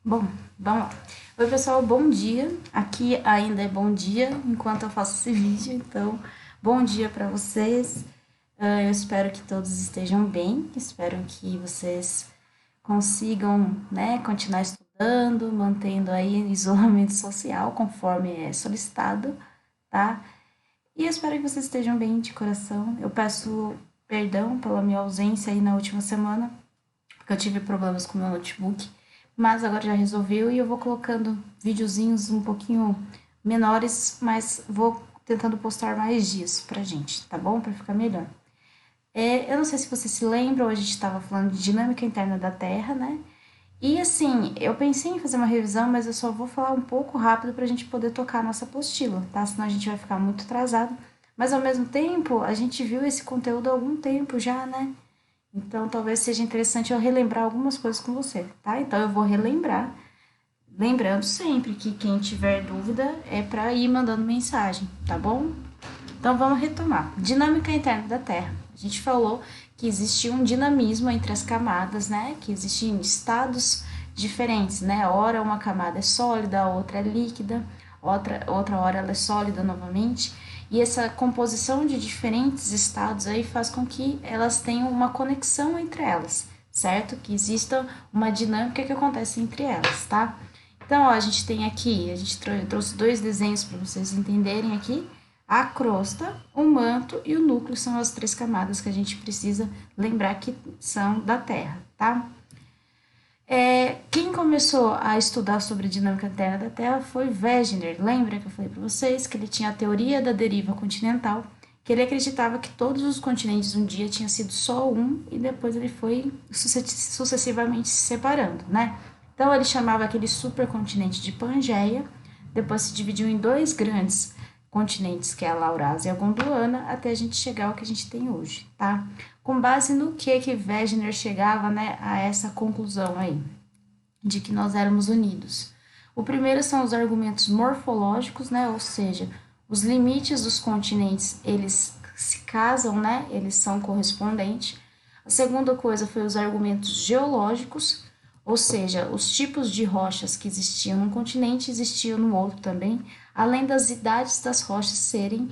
Bom, vamos lá. Oi, pessoal, bom dia. Aqui ainda é bom dia enquanto eu faço esse vídeo, então, bom dia para vocês. Eu espero que todos estejam bem, espero que vocês consigam, né, continuar estudando, mantendo aí isolamento social conforme é solicitado, tá? E eu espero que vocês estejam bem de coração. Eu peço perdão pela minha ausência aí na última semana, porque eu tive problemas com o meu notebook, mas agora já resolveu e eu vou colocando videozinhos um pouquinho menores, mas vou tentando postar mais dias pra gente, tá bom? Pra ficar melhor. Eu não sei se você se lembra, hoje a gente estava falando de dinâmica interna da Terra, né? E assim, eu pensei em fazer uma revisão, mas eu só vou falar um pouco rápido para a gente poder tocar a nossa apostila, tá? Senão a gente vai ficar muito atrasado. Mas ao mesmo tempo, a gente viu esse conteúdo há algum tempo já, né? Então, talvez seja interessante eu relembrar algumas coisas com você, tá? Então, eu vou relembrar, lembrando sempre que quem tiver dúvida é para ir mandando mensagem, tá bom? Então, vamos retomar. Dinâmica interna da Terra. A gente falou que existe um dinamismo entre as camadas, né? Que existem estados diferentes, né? Ora uma camada é sólida, a outra é líquida, outra hora ela é sólida novamente. E essa composição de diferentes estados aí faz com que elas tenham uma conexão entre elas, certo? Que exista uma dinâmica que acontece entre elas, tá? Então, ó, a gente tem aqui, a gente trouxe dois desenhos para vocês entenderem aqui. A crosta, o manto e o núcleo são as três camadas que a gente precisa lembrar que são da Terra, tá? Quem começou a estudar sobre a dinâmica interna da Terra foi Wegener. Lembra que eu falei para vocês que ele tinha a teoria da deriva continental, que ele acreditava que todos os continentes um dia tinham sido só um e depois ele foi sucessivamente se separando, né? Então ele chamava aquele supercontinente de Pangeia, depois se dividiu em dois grandes continentes, que é a Laurásia e a Gondwana, até a gente chegar ao que a gente tem hoje, tá? Com base no que Wegener chegava, né, a essa conclusão aí, de que nós éramos unidos. O primeiro são os argumentos morfológicos, né, ou seja, os limites dos continentes, eles se casam, né, eles são correspondentes. A segunda coisa foi os argumentos geológicos, ou seja, os tipos de rochas que existiam num continente existiam no outro também, além das idades das rochas serem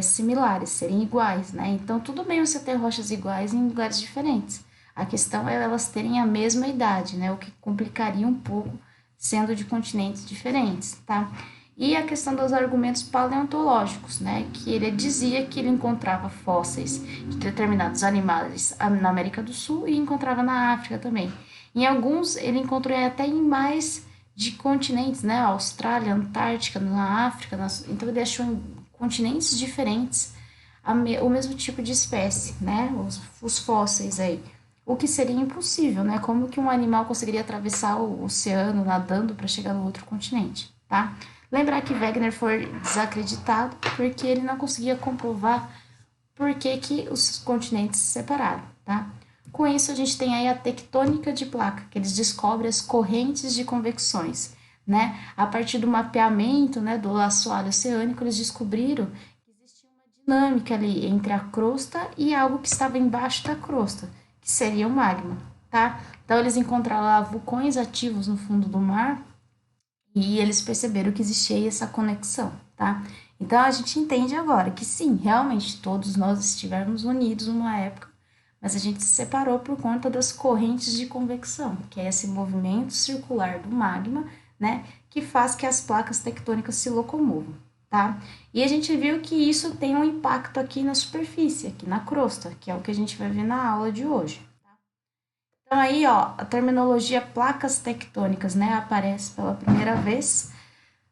similares, serem iguais, né? Então, tudo bem você ter rochas iguais em lugares diferentes. A questão é elas terem a mesma idade, né? O que complicaria um pouco sendo de continentes diferentes, tá? E a questão dos argumentos paleontológicos, né? Que ele dizia que ele encontrava fósseis de determinados animais na América do Sul e encontrava na África também. Em alguns, ele encontrou até em mais de continentes, né? Austrália, Antártica, na África. Então, ele achou em continentes diferentes o mesmo tipo de espécie, né? Os fósseis aí. O que seria impossível, né? Como que um animal conseguiria atravessar o oceano nadando para chegar no outro continente, tá? Lembrar que Wegener foi desacreditado porque ele não conseguia comprovar por que os continentes se separaram, tá? Com isso, a gente tem aí a tectônica de placa, que eles descobrem as correntes de convecções, né? A partir do mapeamento, né, do assoalho oceânico, eles descobriram que existia uma dinâmica ali entre a crosta e algo que estava embaixo da crosta, que seria o magma, tá? Então, eles encontraram lá vulcões ativos no fundo do mar e eles perceberam que existia essa conexão, tá? Então, a gente entende agora que sim, realmente todos nós estivemos unidos numa época, mas a gente se separou por conta das correntes de convecção, que é esse movimento circular do magma, né, que faz que as placas tectônicas se locomovam, tá? E a gente viu que isso tem um impacto aqui na superfície, aqui na crosta, que é o que a gente vai ver na aula de hoje. Então aí, ó, a terminologia placas tectônicas, né, aparece pela primeira vez,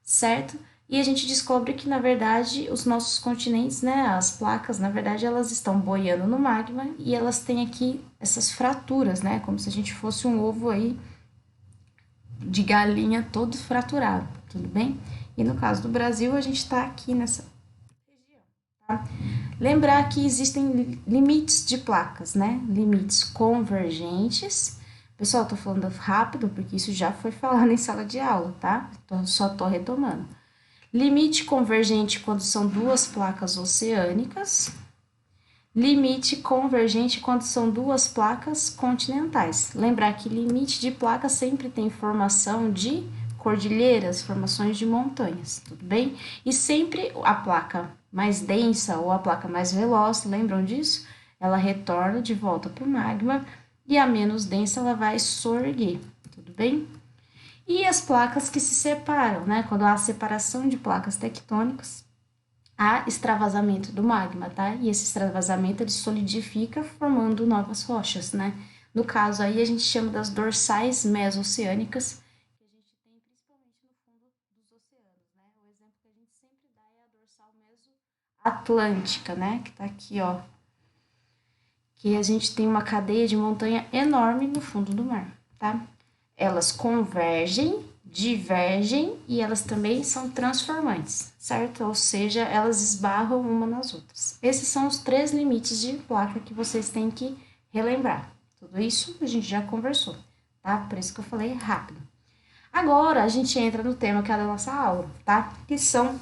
certo? E a gente descobre que, na verdade, os nossos continentes, né, as placas, na verdade, elas estão boiando no magma e elas têm aqui essas fraturas, né, como se a gente fosse um ovo aí de galinha todo fraturado, tudo bem? E no caso do Brasil, a gente está aqui nessa região, tá? Lembrar que existem limites de placas, né? Limites convergentes. Pessoal, tô falando rápido porque isso já foi falado em sala de aula, tá? Só tô retomando. Limite convergente quando são duas placas oceânicas. limite convergente quando são duas placas continentais. Lembrar que limite de placa sempre tem formação de cordilheiras, formações de montanhas, tudo bem? E sempre a placa mais densa ou a placa mais veloz, lembram disso? Ela retorna de volta para o magma e a menos densa ela vai sorguer, tudo bem? E as placas que se separam, né? Quando há separação de placas tectônicas, há extravasamento do magma, tá? E esse extravasamento ele solidifica formando novas rochas, né? No caso aí a gente chama das dorsais mesoceânicas, que a gente tem principalmente no fundo dos oceanos, né? O exemplo que a gente sempre dá é a dorsal mesoatlântica, né? Que tá aqui, ó. Que a gente tem uma cadeia de montanha enorme no fundo do mar, tá? Elas convergem, divergem e elas também são transformantes, certo? Ou seja, elas esbarram uma nas outras. Esses são os 3 limites de placa que vocês têm que relembrar. Tudo isso a gente já conversou, tá? Por isso que eu falei rápido. Agora a gente entra no tema que é da nossa aula, tá? Que são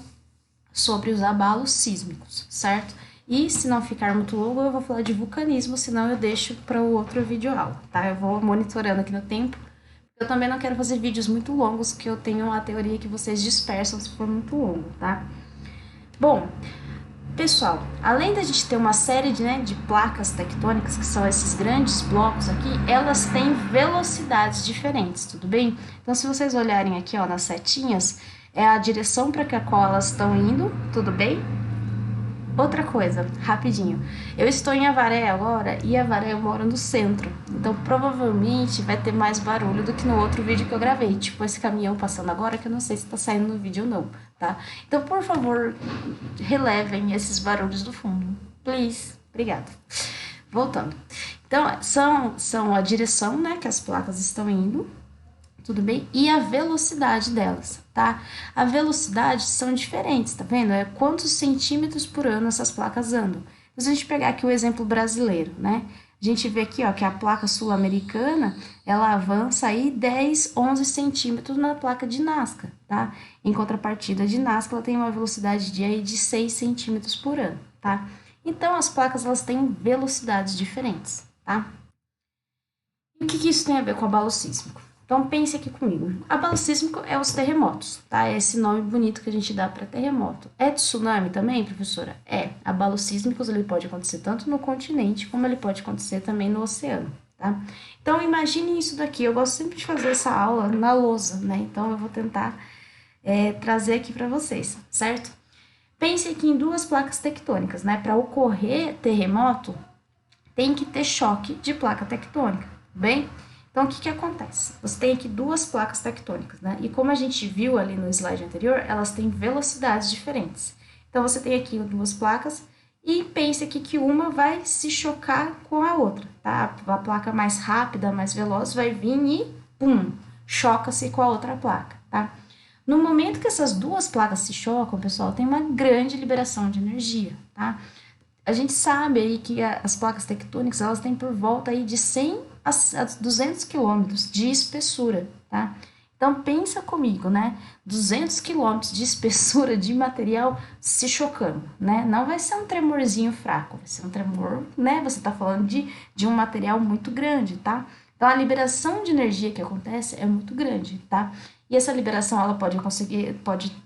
sobre os abalos sísmicos, certo? E se não ficar muito longo, eu vou falar de vulcanismo, senão eu deixo para o outro vídeo aula, tá? Eu vou monitorando aqui no tempo. Eu também não quero fazer vídeos muito longos, que eu tenho a teoria que vocês dispersam se for muito longo, tá? Bom, pessoal, além da gente ter uma série de placas tectônicas, que são esses grandes blocos aqui, elas têm velocidades diferentes, tudo bem? Então, se vocês olharem aqui, ó, nas setinhas, é a direção para a qual elas estão indo, tudo bem? Outra coisa, rapidinho. Eu estou em Avaré agora e Avaré eu moro no centro. Então provavelmente vai ter mais barulho do que no outro vídeo que eu gravei. Tipo esse caminhão passando agora que eu não sei se está saindo no vídeo ou não, tá? Então por favor, relevem esses barulhos do fundo. Please. Obrigada. Voltando. Então são a direção, né, que as placas estão indo. Tudo bem? E a velocidade delas, tá? A velocidade são diferentes, tá vendo? É quantos centímetros por ano essas placas andam. Então, se a gente pegar aqui o exemplo brasileiro, né? A gente vê aqui, ó, que a placa sul-americana, ela avança aí 10, 11 centímetros na placa de Nazca, tá? Em contrapartida, de Nazca, ela tem uma velocidade de 6 centímetros por ano, tá? Então, as placas, elas têm velocidades diferentes, tá? E o que isso tem a ver com abalo sísmico? Então pense aqui comigo. Abalo sísmico é os terremotos, tá? É esse nome bonito que a gente dá para terremoto. É tsunami também, professora? É. Abalos sísmicos ele pode acontecer tanto no continente como ele pode acontecer também no oceano, tá? Então imagine isso daqui. Eu gosto sempre de fazer essa aula na lousa, né? Então eu vou tentar trazer aqui para vocês, certo? Pense aqui em 2 placas tectônicas, né? Para ocorrer terremoto, tem que ter choque de placa tectônica, bem? Então, o que acontece? Você tem aqui 2 placas tectônicas, né? E como a gente viu ali no slide anterior, elas têm velocidades diferentes. Então, você tem aqui 2 placas e pense aqui que uma vai se chocar com a outra, tá? A placa mais rápida, mais veloz, vai vir e, pum, choca-se com a outra placa, tá? No momento que essas 2 placas se chocam, pessoal, tem uma grande liberação de energia, tá? A gente sabe aí que as placas tectônicas, elas têm por volta aí de 100 a 200 quilômetros de espessura, tá? Então, pensa comigo, né? 200 quilômetros de espessura de material se chocando, né? Não vai ser um tremorzinho fraco, vai ser um tremor, né? Você tá falando de um material muito grande, tá? Então, a liberação de energia que acontece é muito grande, tá? E essa liberação, ela pode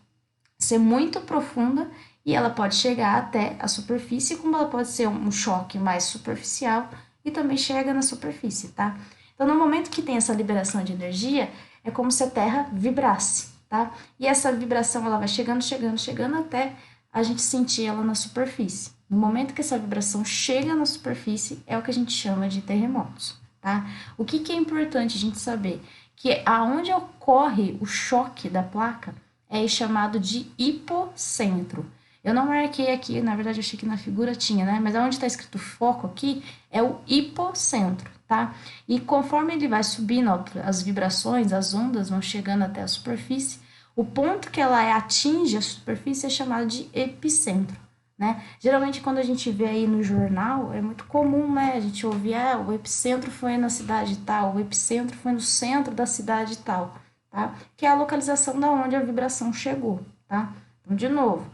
ser muito profunda e ela pode chegar até a superfície, como ela pode ser um choque mais superficial e também chega na superfície, tá? Então, no momento que tem essa liberação de energia, é como se a Terra vibrasse, tá? E essa vibração, ela vai chegando, chegando, chegando até a gente sentir ela na superfície. No momento que essa vibração chega na superfície, é o que a gente chama de terremotos, tá? O que é importante a gente saber? Que aonde ocorre o choque da placa é chamado de hipocentro. Eu não marquei aqui, na verdade eu achei que na figura tinha, né? Mas onde está escrito foco aqui é o hipocentro, tá? E conforme ele vai subindo, ó, as vibrações, as ondas vão chegando até a superfície, o ponto que ela atinge a superfície é chamado de epicentro, né? Geralmente quando a gente vê aí no jornal, é muito comum, né? A gente ouvir, o epicentro foi na cidade tal, o epicentro foi no centro da cidade tal, tá? Que é a localização da onde a vibração chegou, tá? Então, de novo,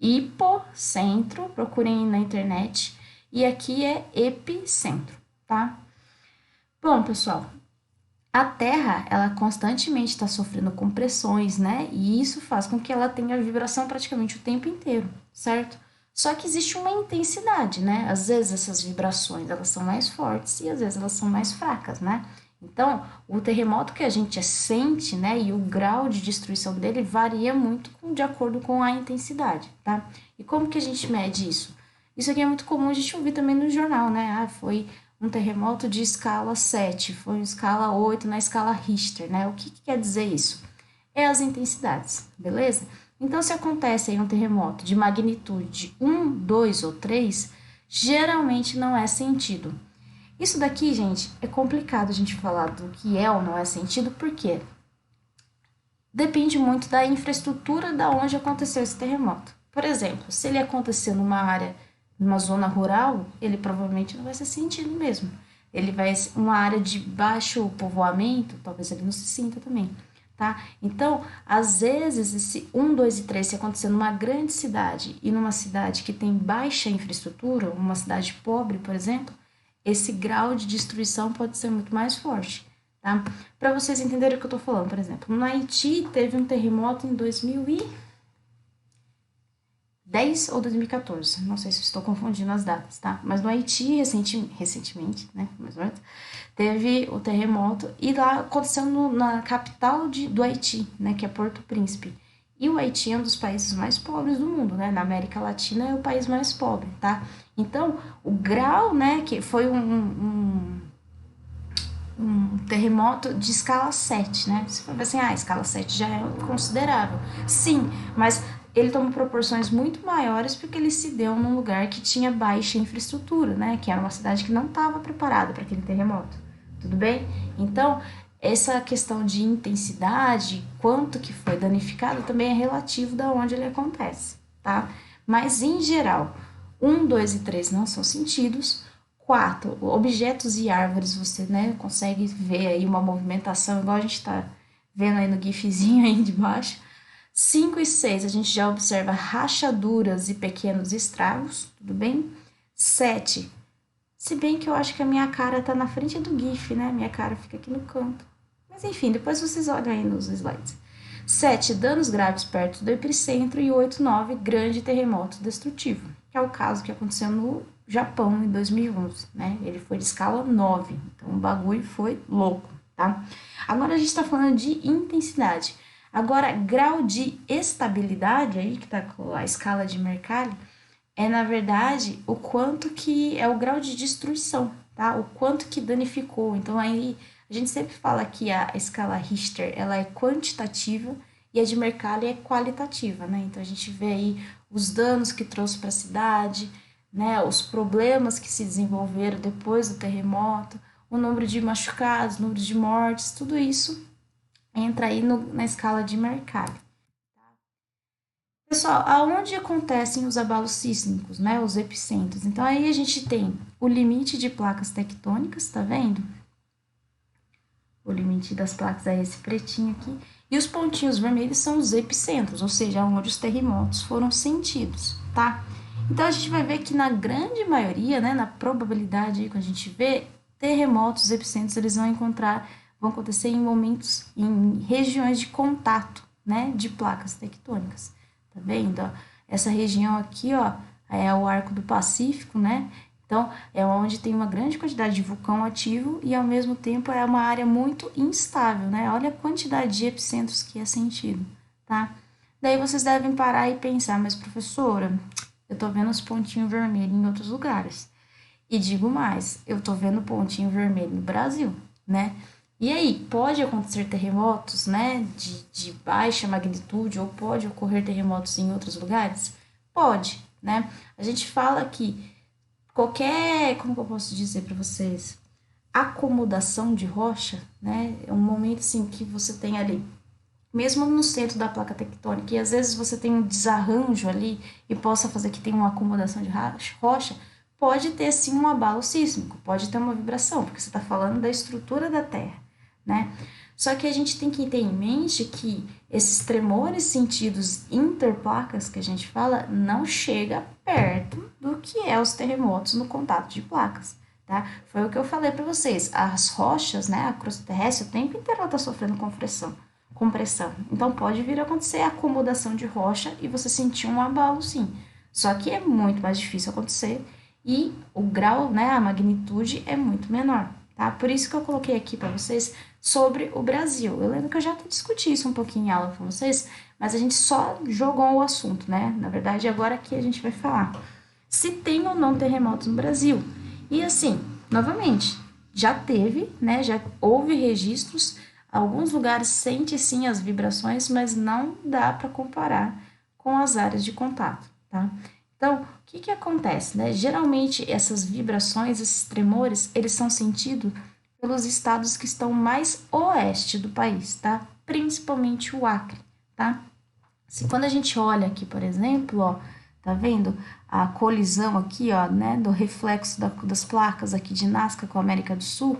hipocentro, procurem na internet, e aqui é epicentro, tá? Bom, pessoal, a Terra, ela constantemente está sofrendo com pressões, né? E isso faz com que ela tenha vibração praticamente o tempo inteiro, certo? Só que existe uma intensidade, né? Às vezes essas vibrações, elas são mais fortes e às vezes elas são mais fracas, né? Então, o terremoto que a gente sente, né, e o grau de destruição dele varia muito de acordo com a intensidade, tá? E como que a gente mede isso? Isso aqui é muito comum a gente ouvir também no jornal, né? Ah, foi um terremoto de escala 7, foi uma escala 8 na escala Richter, né? O que, que quer dizer isso? É as intensidades, beleza? Então, se acontece aí um terremoto de magnitude 1, 2 ou 3, geralmente não é sentido. Isso daqui, gente, é complicado a gente falar do que é ou não é sentido, porque depende muito da infraestrutura da onde aconteceu esse terremoto. Por exemplo, se ele acontecer numa área, numa zona rural, ele provavelmente não vai ser sentido mesmo. Ele vai ser uma área de baixo povoamento, talvez ele não se sinta também, tá? Então, às vezes, esse 1, 2 e 3, se acontecer numa grande cidade e numa cidade que tem baixa infraestrutura, uma cidade pobre, por exemplo, esse grau de destruição pode ser muito mais forte, tá? Para vocês entenderem o que eu tô falando, por exemplo, no Haiti teve um terremoto em 2010 ou 2014, não sei se estou confundindo as datas, tá? Mas no Haiti, recentemente, né, mais ou menos, teve o terremoto e lá aconteceu na capital do Haiti, né, que é Porto Príncipe. E o Haiti é um dos países mais pobres do mundo, né? Na América Latina é o país mais pobre, tá? Então, o grau, né, que foi um terremoto de escala 7, né? Você fala assim, a escala 7 já é considerável. Sim, mas ele toma proporções muito maiores porque ele se deu num lugar que tinha baixa infraestrutura, né? Que era uma cidade que não estava preparada para aquele terremoto. Tudo bem? Então, essa questão de intensidade, quanto que foi danificado, também é relativo da onde ele acontece, tá? Mas, em geral, 1, 2 e 3 não são sentidos. 4, objetos e árvores, você, né, consegue ver aí uma movimentação, igual a gente está vendo aí no gifzinho aí de baixo. 5 e 6, a gente já observa rachaduras e pequenos estragos, tudo bem? 7, se bem que eu acho que a minha cara tá na frente do gif, né? Minha cara fica aqui no canto. Mas enfim, depois vocês olham aí nos slides. 7, danos graves perto do epicentro e 8, 9, grande terremoto destrutivo, que é o caso que aconteceu no Japão em 2011, né? Ele foi de escala 9, então o bagulho foi louco, tá? Agora a gente tá falando de intensidade. Agora, grau de estabilidade, aí que tá com a escala de Mercalli, é na verdade o quanto que é o grau de destruição, tá? O quanto que danificou. Então aí a gente sempre fala que a escala Richter, ela é quantitativa e a de Mercalli é qualitativa, né? Então a gente vê aí os danos que trouxe para a cidade, né? Os problemas que se desenvolveram depois do terremoto, o número de machucados, o número de mortes, tudo isso entra aí na escala de Mercalli. Pessoal, aonde acontecem os abalos sísmicos, né? Os epicentros. Então aí a gente tem o limite de placas tectônicas, tá vendo? O limite das placas é esse pretinho aqui. E os pontinhos vermelhos são os epicentros, ou seja, onde os terremotos foram sentidos, tá? Então a gente vai ver que na grande maioria, né, na probabilidade aí que a gente vê, terremotos, epicentros, eles vão acontecer em momentos, em regiões de contato, né, de placas tectônicas. Tá vendo? Ó? Essa região aqui, ó, é o Arco do Pacífico, né? Então, é onde tem uma grande quantidade de vulcão ativo e, ao mesmo tempo, é uma área muito instável, né? Olha a quantidade de epicentros que é sentido, tá? Daí vocês devem parar e pensar, mas professora, eu tô vendo os pontinhos vermelhos em outros lugares. E digo mais, eu tô vendo pontinho vermelho no Brasil, né? E aí, pode acontecer terremotos, né, de baixa magnitude, ou pode ocorrer terremotos em outros lugares? Pode, né? A gente fala que qualquer, como que eu posso dizer para vocês, acomodação de rocha, né, é um momento assim que você tem ali, mesmo no centro da placa tectônica, e às vezes você tem um desarranjo ali e possa fazer que tenha uma acomodação de rocha, pode ter sim um abalo sísmico, pode ter uma vibração, porque você está falando da estrutura da Terra. né? Só que a gente tem que ter em mente que esses tremores sentidos interplacas que a gente fala não chega perto do que é os terremotos no contato de placas, tá? Foi o que eu falei para vocês. As rochas, né, a crosta terrestre, o tempo inteiro ela está sofrendo compressão. Então pode vir a acontecer a acomodação de rocha e você sentir um abalo, sim. Só que é muito mais difícil acontecer e o grau, né, a magnitude é muito menor, tá? Por isso que eu coloquei aqui para vocês sobre o Brasil. Eu lembro que eu já discuti isso um pouquinho em aula com vocês, mas a gente só jogou o assunto, né? Na verdade, agora aqui a gente vai falar se tem ou não terremotos no Brasil. E assim, novamente, já teve, né? Já houve registros. Alguns lugares sente sim as vibrações, mas não dá para comparar com as áreas de contato, tá? Então, o que que acontece, né? Geralmente essas vibrações, esses tremores, eles são sentidos pelos estados que estão mais oeste do país, tá? Principalmente o Acre, tá? Se quando a gente olha aqui, por exemplo, ó, tá vendo a colisão aqui, ó, né, do reflexo das placas aqui de Nazca com a América do Sul,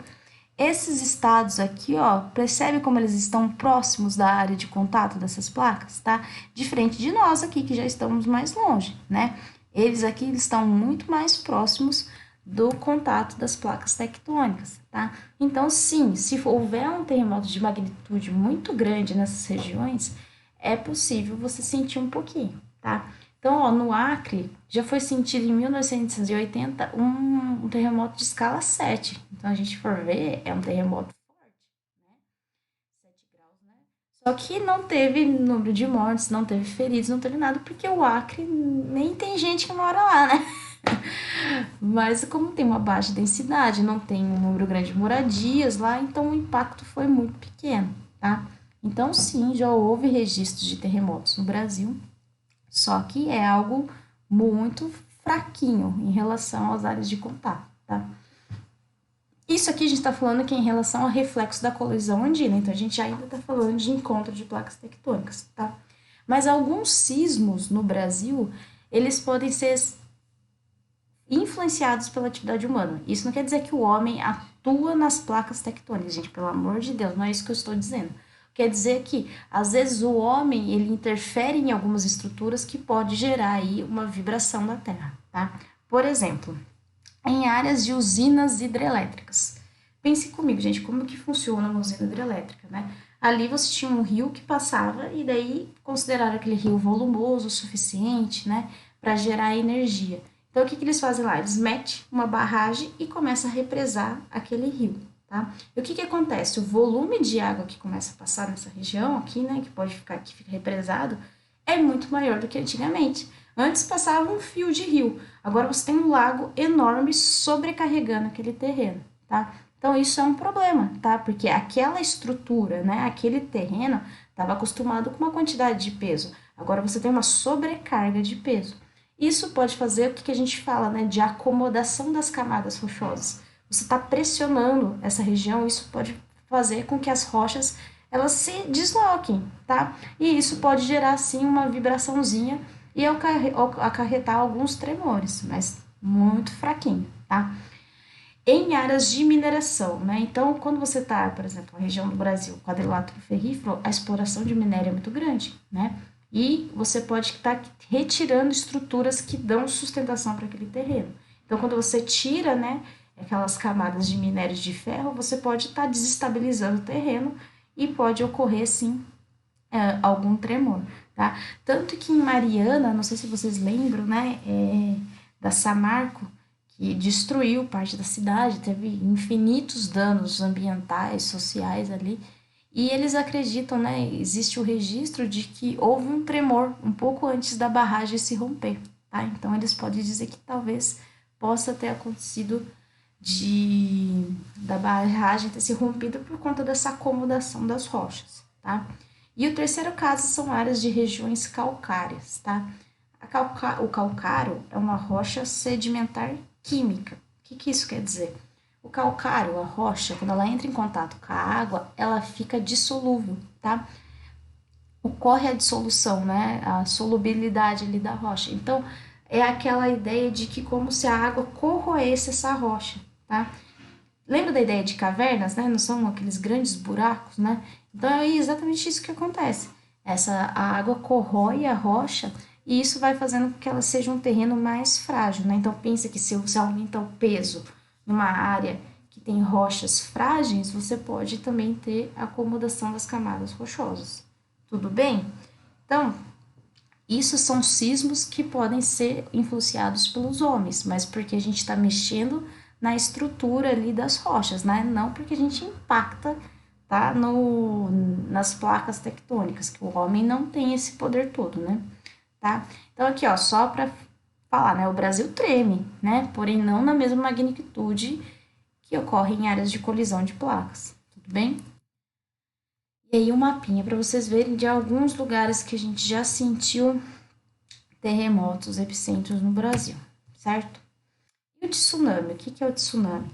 esses estados aqui, ó, percebe como eles estão próximos da área de contato dessas placas, tá? Diferente de nós aqui, que já estamos mais longe, né? Eles aqui estão muito mais próximos do contato das placas tectônicas, tá? Então, sim, se houver um terremoto de magnitude muito grande nessas regiões, é possível você sentir um pouquinho, tá? Então, ó, no Acre, já foi sentido em 1980 um terremoto de escala 7. Então, a gente for ver, é um terremoto forte, né? 7 graus, né? Só que não teve número de mortes, não teve feridos, não teve nada, porque o Acre nem tem gente que mora lá, né? Mas como tem uma baixa densidade, não tem um número grande de moradias lá, então o impacto foi muito pequeno, tá? Então, sim, já houve registros de terremotos no Brasil, só que é algo muito fraquinho em relação às áreas de contato, tá? Isso aqui a gente está falando que é em relação ao reflexo da colisão andina, então a gente ainda está falando de encontro de placas tectônicas, tá? Mas alguns sismos no Brasil, eles podem ser influenciados pela atividade humana. Isso não quer dizer que o homem atua nas placas tectônicas, gente, pelo amor de Deus, não é isso que eu estou dizendo. Quer dizer que, às vezes, o homem, ele interfere em algumas estruturas que pode gerar aí uma vibração da Terra, tá? Por exemplo, em áreas de usinas hidrelétricas. Pense comigo, gente, como que funciona uma usina hidrelétrica, né? Ali você tinha um rio que passava e daí consideraram aquele rio volumoso o suficiente, né, para gerar energia. Então, o que que eles fazem lá? Eles metem uma barragem e começam a represar aquele rio, tá? E o que que acontece? O volume de água que começa a passar nessa região aqui, né, que fica represado, é muito maior do que antigamente. Antes passava um fio de rio, agora você tem um lago enorme sobrecarregando aquele terreno, tá? Então isso é um problema, tá? Porque aquela estrutura, né, aquele terreno estava acostumado com uma quantidade de peso. Agora você tem uma sobrecarga de peso. Isso pode fazer o que a gente fala, né, de acomodação das camadas rochosas. Você está pressionando essa região, isso pode fazer com que as rochas elas se desloquem, tá? E isso pode gerar, sim, uma vibraçãozinha e acarretar alguns tremores, mas muito fraquinho, tá? Em áreas de mineração, né? Então, quando você está, por exemplo, na região do Brasil, quadrilátero ferrífero, a exploração de minério é muito grande, né? E você pode estar retirando estruturas que dão sustentação para aquele terreno. Então, quando você tira, né, aquelas camadas de minérios de ferro, você pode estar desestabilizando o terreno e pode ocorrer, sim, algum tremor, tá? Tanto que em Mariana, não sei se vocês lembram, né, da Samarco, que destruiu parte da cidade, teve infinitos danos ambientais, sociais ali, e eles acreditam, né, existe o registro de que houve um tremor um pouco antes da barragem se romper, tá? Então eles podem dizer que talvez possa ter acontecido da barragem ter se rompido por conta dessa acomodação das rochas, tá? E o terceiro caso são áreas de regiões calcárias, tá? O calcário é uma rocha sedimentar química. O que isso quer dizer? O calcário, a rocha, quando ela entra em contato com a água, ela fica dissolúvel, tá? Ocorre a dissolução, né? A solubilidade ali da rocha. Então, é aquela ideia de que como se a água corroesse essa rocha, tá? Lembra da ideia de cavernas, né? Não são aqueles grandes buracos, né? Então é exatamente isso que acontece. A água corrói a rocha e isso vai fazendo com que ela seja um terreno mais frágil, né? Então pensa que se você aumenta o peso numa área que tem rochas frágeis, você pode também ter acomodação das camadas rochosas. Tudo bem? Então, isso são sismos que podem ser influenciados pelos homens, mas porque a gente está mexendo na estrutura ali das rochas, né? Não porque a gente impacta, tá? Nas placas tectônicas, que o homem não tem esse poder todo, né? Tá? Então aqui, ó, só para falar, né? O Brasil treme, né? Porém não na mesma magnitude que ocorre em áreas de colisão de placas, tudo bem? E aí um mapinha para vocês verem de alguns lugares que a gente já sentiu terremotos epicentros no Brasil, certo? E o tsunami, o que é o tsunami?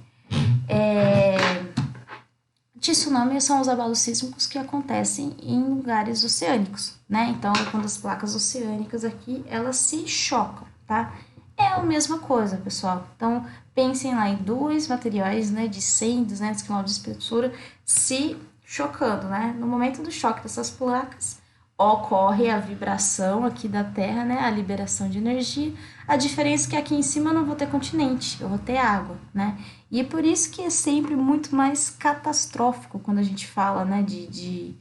Tsunamis são os abalos sísmicos que acontecem em lugares oceânicos, né? Então, quando as placas oceânicas aqui, elas se chocam, tá? É a mesma coisa, pessoal. Então, pensem lá em dois materiais, né, de 100, 200 km de espessura se chocando, né? No momento do choque dessas placas, ocorre a vibração aqui da Terra, né? A liberação de energia. A diferença é que aqui em cima eu não vou ter continente, eu vou ter água, né? E é por isso que é sempre muito mais catastrófico quando a gente fala, né, de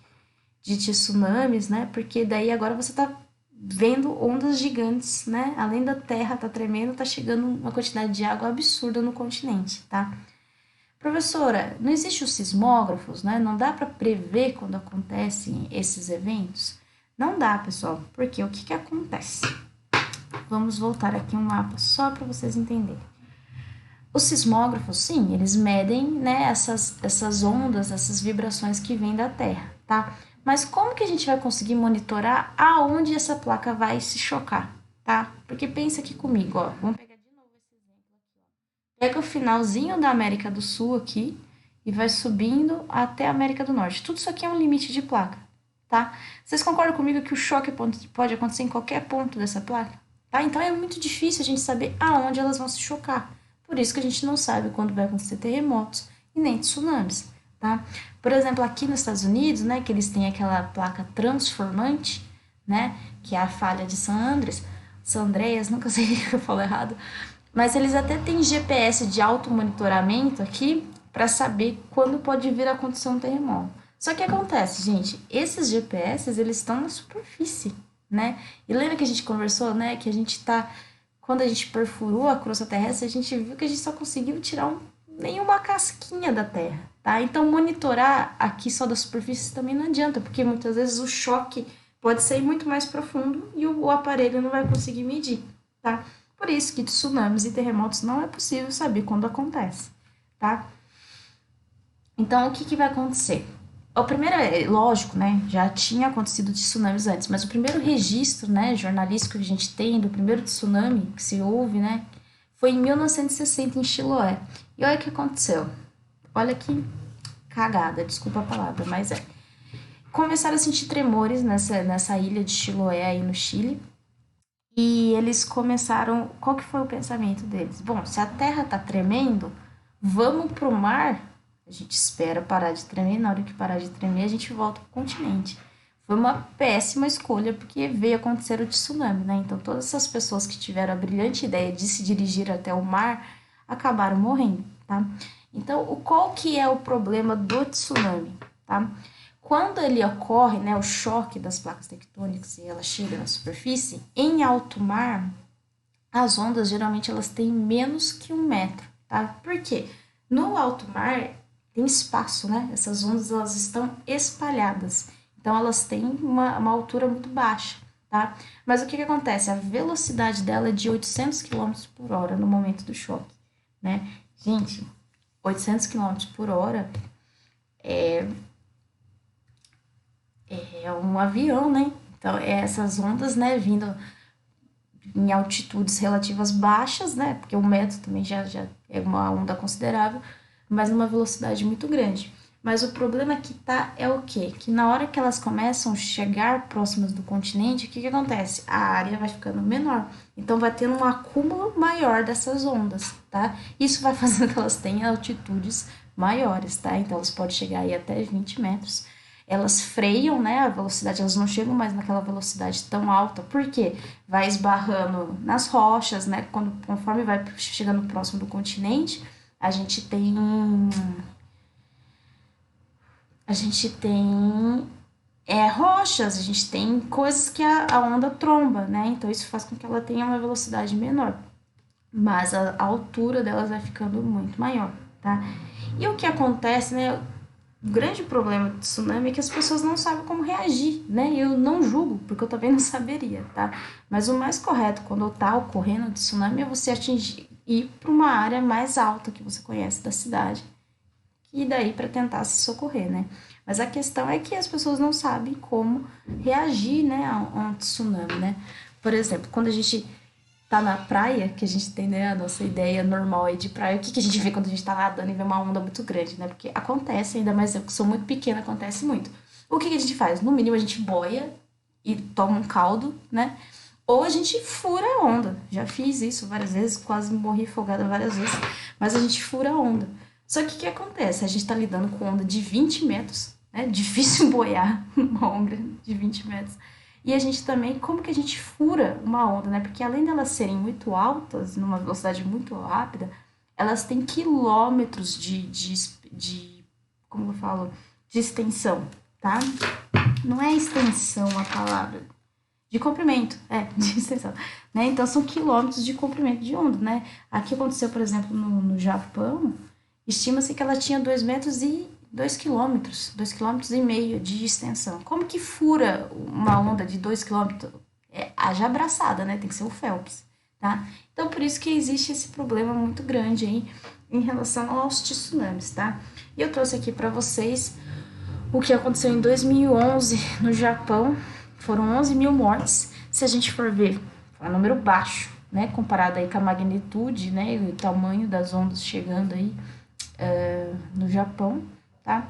tsunamis, né? Porque daí agora você tá vendo ondas gigantes, né? Além da terra tá tremendo, tá chegando uma quantidade de água absurda no continente, tá? Professora, não existe os sismógrafos, né? Não dá para prever quando acontecem esses eventos? Não dá, pessoal, porque o que que acontece? Vamos voltar aqui um mapa só para vocês entenderem. Os sismógrafos, sim, eles medem, né, essas ondas, essas vibrações que vêm da Terra, tá? Mas como que a gente vai conseguir monitorar aonde essa placa vai se chocar, tá? Porque pensa aqui comigo, ó. Vamos pegar de novo esse exemplo aqui, ó. Pega o finalzinho da América do Sul aqui e vai subindo até a América do Norte. Tudo isso aqui é um limite de placa, tá? Vocês concordam comigo que o choque pode acontecer em qualquer ponto dessa placa? Tá? Então é muito difícil a gente saber aonde elas vão se chocar. Por isso que a gente não sabe quando vai acontecer terremotos e nem tsunamis, tá? Por exemplo, aqui nos Estados Unidos, né, que eles têm aquela placa transformante, né, que é a falha de San Andreas, nunca sei que eu falo errado, mas eles até têm GPS de automonitoramento aqui para saber quando pode vir a acontecer um terremoto. Só que acontece, gente, esses GPS, eles estão na superfície, né? E lembra que a gente conversou, né, que a gente tá quando a gente perfurou a crosta terrestre, a gente viu que a gente só conseguiu tirar nenhuma casquinha da Terra, tá? Então, monitorar aqui só da superfície também não adianta, porque muitas vezes o choque pode ser muito mais profundo e o aparelho não vai conseguir medir, tá? Por isso que tsunamis e terremotos não é possível saber quando acontece, tá? Então, o que vai acontecer? O primeiro, lógico, né, já tinha acontecido tsunamis antes, mas o primeiro registro, né, jornalístico que a gente tem do primeiro tsunami que se houve, né, foi em 1960 em Chiloé. E olha o que aconteceu. Olha que cagada, desculpa a palavra, mas é. Começaram a sentir tremores nessa ilha de Chiloé aí no Chile. E eles começaram, qual que foi o pensamento deles? Bom, se a terra tá tremendo, vamos pro mar. A gente espera parar de tremer, na hora que parar de tremer, a gente volta pro continente. Foi uma péssima escolha, porque veio acontecer o tsunami, né? Então, todas essas pessoas que tiveram a brilhante ideia de se dirigir até o mar acabaram morrendo, tá? Então, qual que é o problema do tsunami, tá? Quando ele ocorre, né, o choque das placas tectônicas e ela chega na superfície, em alto mar, as ondas geralmente elas têm menos que 1 metro, tá? Por quê? No alto mar tem espaço, né? Essas ondas elas estão espalhadas, então elas têm uma altura muito baixa, tá? Mas o que acontece? A velocidade dela é de 800 km por hora no momento do choque, né? Gente, 800 km por hora é um avião, né? Então, essas ondas, né, vindo em altitudes relativas baixas, né? Porque 1 metro também já é uma onda considerável, mas numa velocidade muito grande. Mas o problema que tá é o quê? Que na hora que elas começam a chegar próximas do continente, o que acontece? A área vai ficando menor. Então vai tendo um acúmulo maior dessas ondas, tá? Isso vai fazendo que elas tenham altitudes maiores, tá? Então elas podem chegar aí até 20 metros. Elas freiam, né, a velocidade, elas não chegam mais naquela velocidade tão alta, porque vai esbarrando nas rochas, né, conforme vai chegando próximo do continente, a gente tem rochas, a gente tem coisas que a onda tromba, né? Então isso faz com que ela tenha uma velocidade menor, mas a altura delas vai ficando muito maior, tá? E o que acontece, né? O grande problema do tsunami é que as pessoas não sabem como reagir, né? Eu não julgo, porque eu também não saberia, tá? Mas o mais correto quando tá ocorrendo o tsunami é você ir para uma área mais alta que você conhece da cidade e daí para tentar se socorrer, né? Mas a questão é que as pessoas não sabem como reagir, né, a um tsunami, né? Por exemplo, quando a gente tá na praia, que a gente tem, né, a nossa ideia normal aí de praia, o que a gente vê quando a gente tá nadando e vê uma onda muito grande, né? Porque acontece, ainda mais eu que sou muito pequena, acontece muito. O que a gente faz? No mínimo a gente boia e toma um caldo, né? Ou a gente fura a onda. Já fiz isso várias vezes, quase morri afogada várias vezes, mas a gente fura a onda. Só que o que acontece? A gente tá lidando com onda de 20 metros, né? Difícil boiar uma onda de 20 metros. E a gente também, como que a gente fura uma onda, né? Porque além delas serem muito altas, numa velocidade muito rápida, elas têm quilômetros de como eu falo, de extensão, tá? Não é extensão a palavra, de comprimento, de extensão, né? Então são quilômetros de comprimento de onda, né? Aqui aconteceu, por exemplo, no Japão, estima-se que ela tinha 2 metros e 2 quilômetros e meio de extensão. Como que fura uma onda de 2 quilômetros? Haja abraçada, né? Tem que ser o Phelps, tá? Então por isso que existe esse problema muito grande aí em relação aos tsunamis, tá? E eu trouxe aqui para vocês o que aconteceu em 2011 no Japão. Foram 11 mil mortes. Se a gente for ver, é um número baixo, né? Comparado aí com a magnitude, né? E o tamanho das ondas chegando aí no Japão, tá?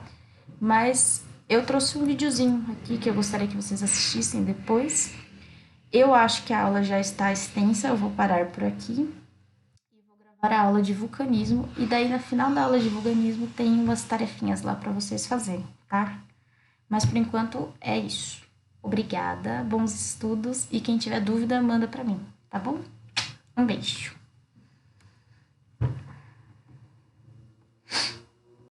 Mas eu trouxe um videozinho aqui que eu gostaria que vocês assistissem depois. Eu acho que a aula já está extensa, eu vou parar por aqui e vou gravar a aula de vulcanismo. E daí, no final da aula de vulcanismo, tem umas tarefinhas lá para vocês fazerem, tá? Mas por enquanto é isso. Obrigada, bons estudos e quem tiver dúvida, manda para mim, tá bom? Um beijo.